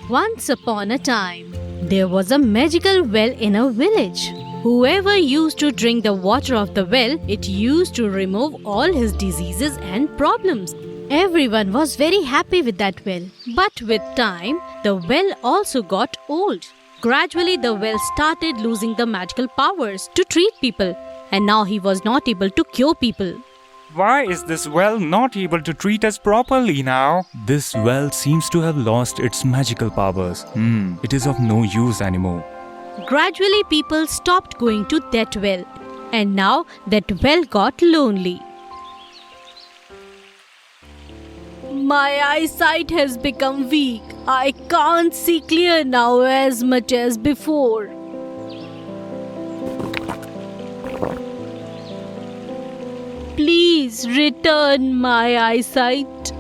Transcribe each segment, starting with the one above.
Once upon a time, there was a magical well in a village. Whoever used to drink the water of the well, it used to remove all his diseases and problems. Everyone was very happy with that well. But with time, the well also got old. Gradually, the well started losing the magical powers to treat people, and now he was not able to cure people. Why is this well not able to treat us properly now? This well seems to have lost its magical powers. It is of no use anymore. Gradually, people stopped going to that well, and now that well got lonely. My eyesight has become weak. I can't see clear now as much as before. Please return my eyesight.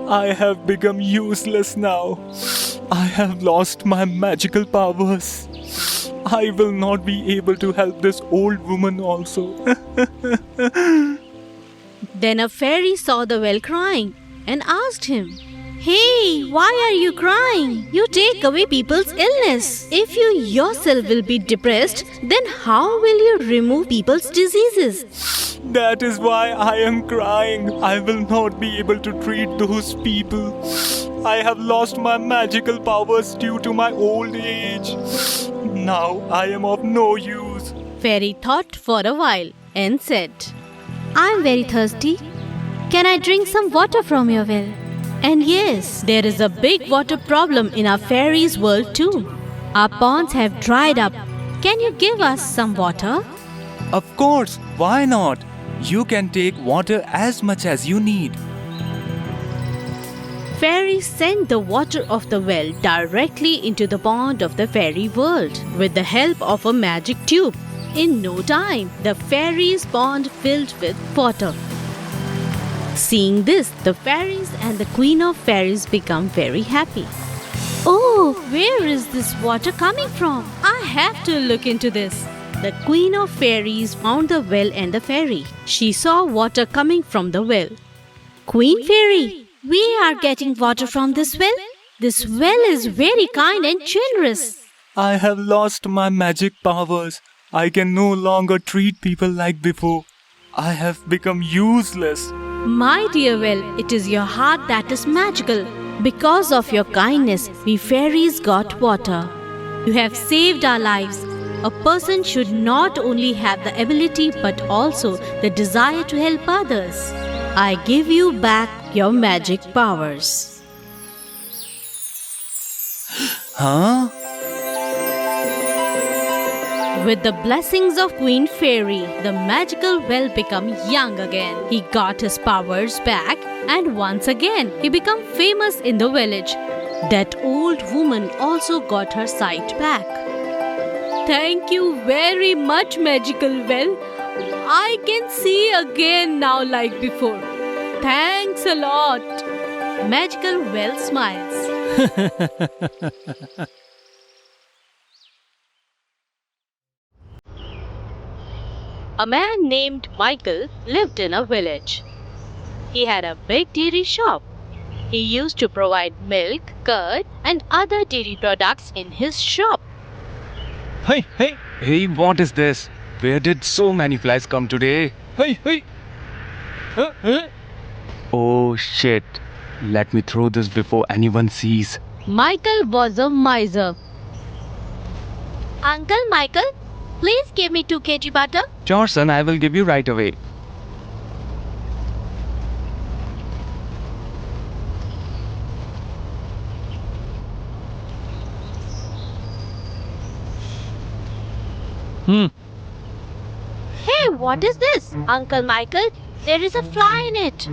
I have become useless now. I have lost my magical powers. I will not be able to help this old woman also. Then a fairy saw the well crying and asked him, "Hey, why are you crying? You take away people's illness. If you yourself will be depressed, then how will you remove people's diseases?" That is why I am crying. I will not be able to treat those people. I have lost my magical powers due to my old age. Now I am of no use. Fairy thought for a while and said, "I'm very thirsty. Can I drink some water from your well?" And yes, there is a big water problem in our fairies' world too. Our ponds have dried up. Can you give us some water? Of course, why not? You can take water as much as you need. Fairy sent the water of the well directly into the pond of the fairy world with the help of a magic tube. In no time, the fairies' pond filled with water. Seeing this, the fairies and the Queen of Fairies become very happy. Oh, where is this water coming from? I have to look into this. The Queen of Fairies found the well and the fairy. She saw water coming from the well. "Queen Fairy, we are getting water from this well. This well is very kind and generous." I have lost my magic powers. I can no longer treat people like before. I have become useless. My dear well, it is your heart that is magical. Because of your kindness, we fairies got water. You have saved our lives. A person should not only have the ability but also the desire to help others. I give you back your magic powers. Huh? With the blessings of Queen Fairy, the magical well became young again. He got his powers back and once again he became famous in the village. That old woman also got her sight back. Thank you very much, magical well. I can see again now like before. Thanks a lot. Magical well smiles. A man named Michael lived in a village. He had a big dairy shop. He used to provide milk, curd, and other dairy products in his shop. Hey, what is this? Where did so many flies come today? Hey. Oh shit. Let me throw this before anyone sees. Michael was a miser. "Uncle Michael, please give me 2 kg butter." Sure, son, I will give you right away. Hey, what is this? Uncle Michael, there is a fly in it.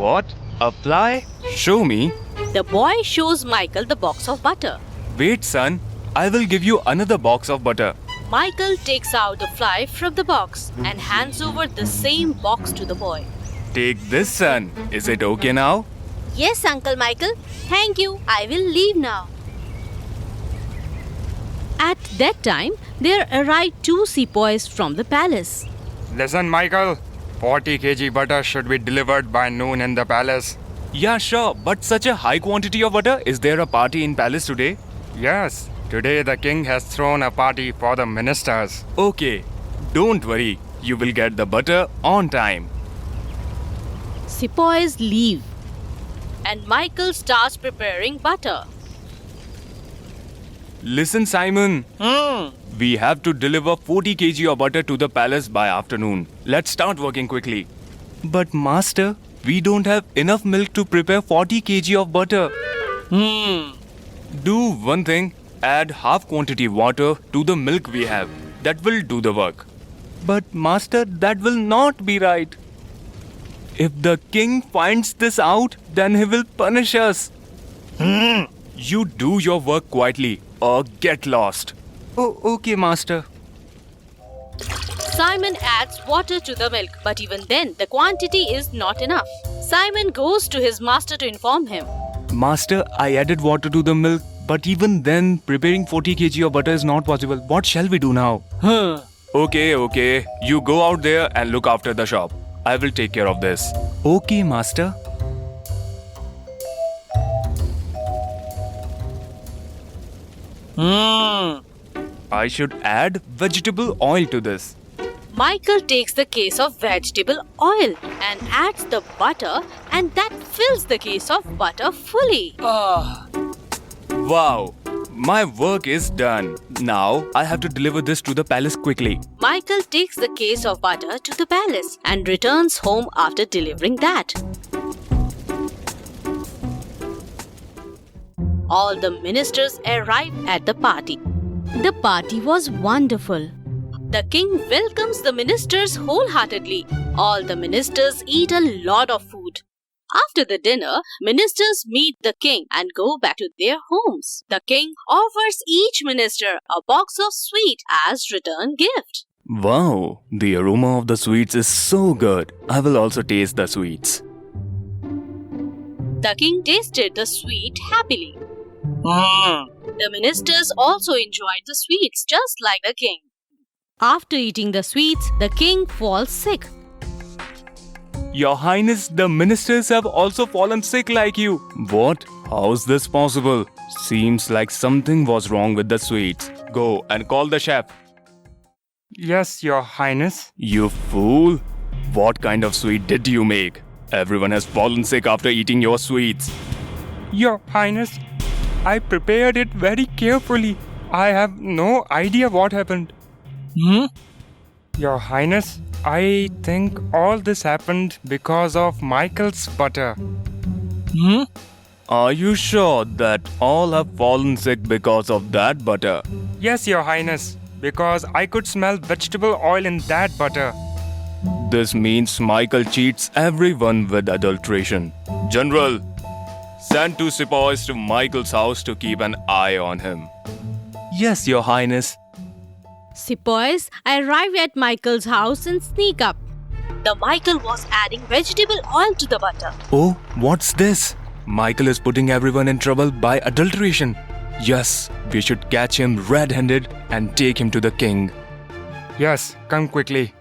What? A fly? Show me. The boy shows Michael the box of butter. Wait, son. I will give you another box of butter. Michael takes out the fly from the box and hands over the same box to the boy. Take this, son. Is it okay now? Yes, Uncle Michael. Thank you. I will leave now. At that time, there arrived 2 sepoys from the palace. Listen, Michael. 40 kg butter should be delivered by noon in the palace. Yeah, sure, but such a high quantity of butter? Is there a party in palace today? Yes, today the king has thrown a party for the ministers. Okay, don't worry. You will get the butter on time. Sepoys leave, and Michael starts preparing butter. Listen, Simon. We have to deliver 40 kg of butter to the palace by afternoon. Let's start working quickly. But master, we don't have enough milk to prepare 40 kg of butter. Do one thing. Add half quantity water to the milk we have. That will do the work. But master, that will not be right. If the king finds this out, then he will punish us. You do your work quietly or get lost. Oh, okay, master. Simon adds water to the milk, but even then, the quantity is not enough. Simon goes to his master to inform him. Master, I added water to the milk, but even then, preparing 40 kg of butter is not possible. What shall we do now? Okay. You go out there and look after the shop. I will take care of this. Okay, master. I should add vegetable oil to this. Michael takes the case of vegetable oil and adds the butter, and that fills the case of butter fully. Wow, my work is done. Now I have to deliver this to the palace quickly. Michael takes the case of butter to the palace and returns home after delivering that. All the ministers arrive at the party. The party was wonderful. The king welcomes the ministers wholeheartedly. All the ministers eat a lot of food. After the dinner, ministers meet the king and go back to their homes. The king offers each minister a box of sweet as return gift. Wow, the aroma of the sweets is so good. I will also taste the sweets. The king tasted the sweet happily. The ministers also enjoyed the sweets just like the king. After eating the sweets, the king falls sick. Your Highness, the ministers have also fallen sick like you. What? How's this possible? Seems like something was wrong with the sweets. Go and call the chef. Yes, Your Highness. You fool! What kind of sweet did you make? Everyone has fallen sick after eating your sweets. Your Highness, I prepared it very carefully. I have no idea what happened. Your Highness, I think all this happened because of Michael's butter. Are you sure that all have fallen sick because of that butter? Yes, Your Highness, because I could smell vegetable oil in that butter. This means Michael cheats everyone with adulteration. General, send 2 sepoys to Michael's house to keep an eye on him. Yes, Your Highness. Sepoys arrive at Michael's house and sneak up. The Michael was adding vegetable oil to the butter. Oh, what's this? Michael is putting everyone in trouble by adulteration. Yes, we should catch him red-handed and take him to the king. Yes, come quickly.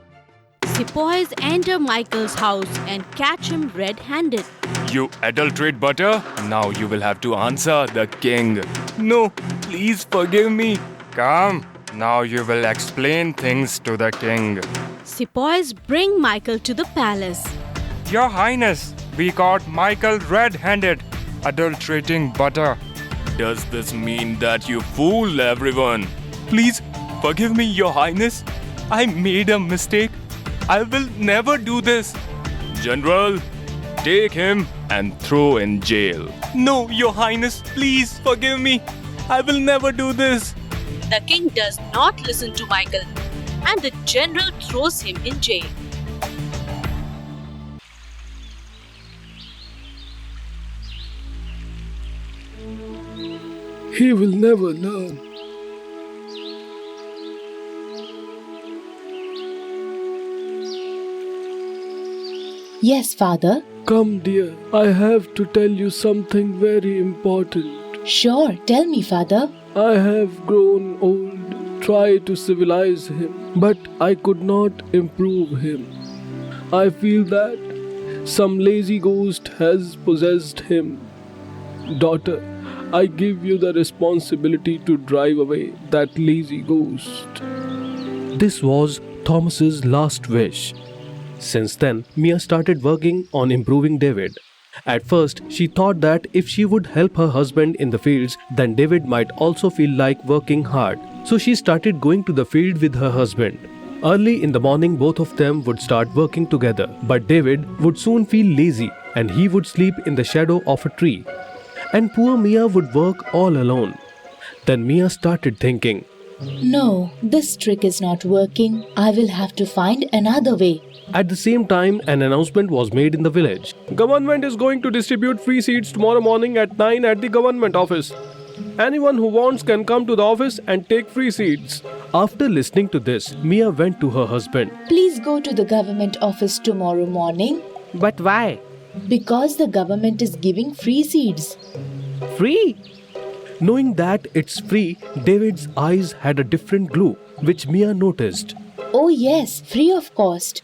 Sepoys enter Michael's house and catch him red-handed. You adulterate butter? Now you will have to answer the king. No, please forgive me. Come, now you will explain things to the king. Sepoys bring Michael to the palace. Your Highness, we caught Michael red-handed, adulterating butter. Does this mean that you fool everyone? Please forgive me, Your Highness. I made a mistake. I will never do this. General, take him and throw in jail. No, Your Highness, please forgive me. I will never do this. The king does not listen to Michael, and the general throws him in jail. He will never learn. Yes, Father. Come, dear, I have to tell you something very important. Sure, tell me, Father. I have grown old, tried to civilize him, but I could not improve him. I feel that Some lazy ghost has possessed him. Daughter, I give you the responsibility to drive away that lazy ghost. This was Thomas's last wish. Since then, Mia started working on improving David. At first, she thought that if she would help her husband in the fields, then David might also feel like working hard. So she started going to the field with her husband. Early in the morning, both of them would start working together, but David would soon feel lazy and he would sleep in the shadow of a tree. And poor Mia would work all alone. Then Mia started thinking, No, this trick is not working. I will have to find another way. At the same time, an announcement was made in the village. Government is going to distribute free seeds tomorrow morning at 9 at the government office. Anyone who wants can come to the office and take free seeds. After listening to this, Mia went to her husband. Please go to the government office tomorrow morning But why? because the government is giving free seeds. Free? Knowing that it's free, David's eyes had a different glow, which Mia noticed. Oh, yes, free of cost.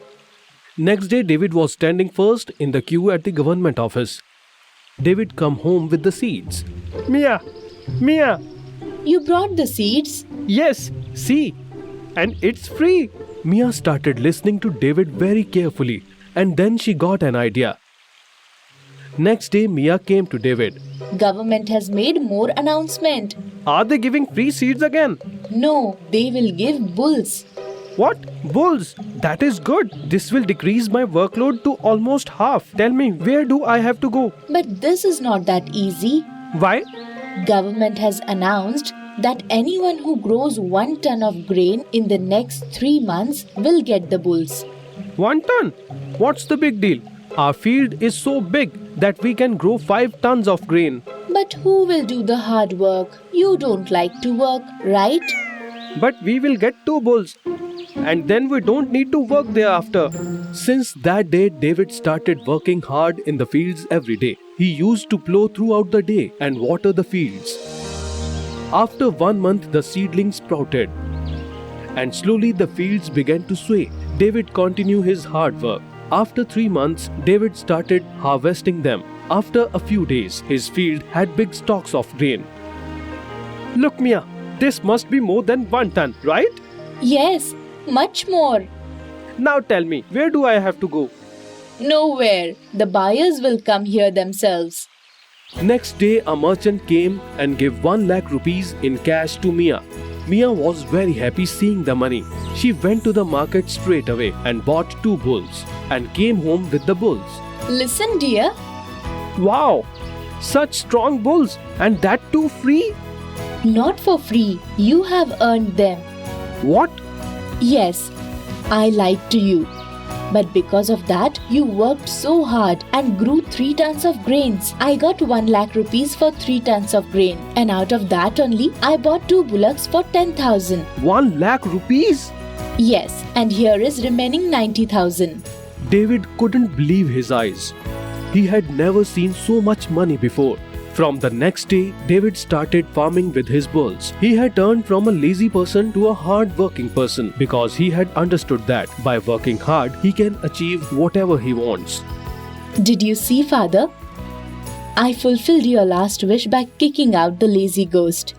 Next day, David was standing first in the queue at the government office. David come home with the seeds. Mia! Mia! You brought the seeds? Yes, see, and it's free. Mia started listening to David very carefully, and then she got an idea. Next day, Mia came to David. Government has made more announcement. Are they giving free seeds again? No, they will give bulls. What? Bulls? That is good. This will decrease my workload to almost half. Tell me, where do I have to go? But this is not that easy. Why? Government has announced that anyone who grows 1 ton of grain in the next 3 months will get the bulls. 1 ton? What's the big deal? Our field is so big that we can grow 5 tons of grain. But who will do the hard work? You don't like to work, right? But we will get 2 bulls. And then we don't need to work thereafter. Since that day, David started working hard in the fields every day. He used to plow throughout the day and water the fields. After 1 month, the seedlings sprouted. And slowly the fields began to sway. David continued his hard work. After 3 months, David started harvesting them. After a few days, his field had big stalks of grain. Look, Mia, this must be more than 1 ton, right? Yes, much more. Now tell me, where do I have to go? Nowhere. The buyers will come here themselves. Next day, a merchant came and gave 1 lakh rupees in cash to Mia. Mia was very happy seeing the money. She went to the market straight away and bought 2 bulls and came home with the bulls. Listen, dear. Wow! Such strong bulls, and that too free? Not for free. You have earned them. What? Yes, I lied to you. But because of that, you worked so hard and grew 3 tons of grains. I got 1 lakh rupees for 3 tons of grain. And out of that only, I bought 2 bullocks for 10,000. 1 lakh rupees? Yes, and here is remaining 90,000. David couldn't believe his eyes. He had never seen so much money before. From the next day, David started farming with his bulls. He had turned from a lazy person to a hard-working person because he had understood that by working hard, he can achieve whatever he wants. Did you see, Father? I fulfilled your last wish by kicking out the lazy ghost.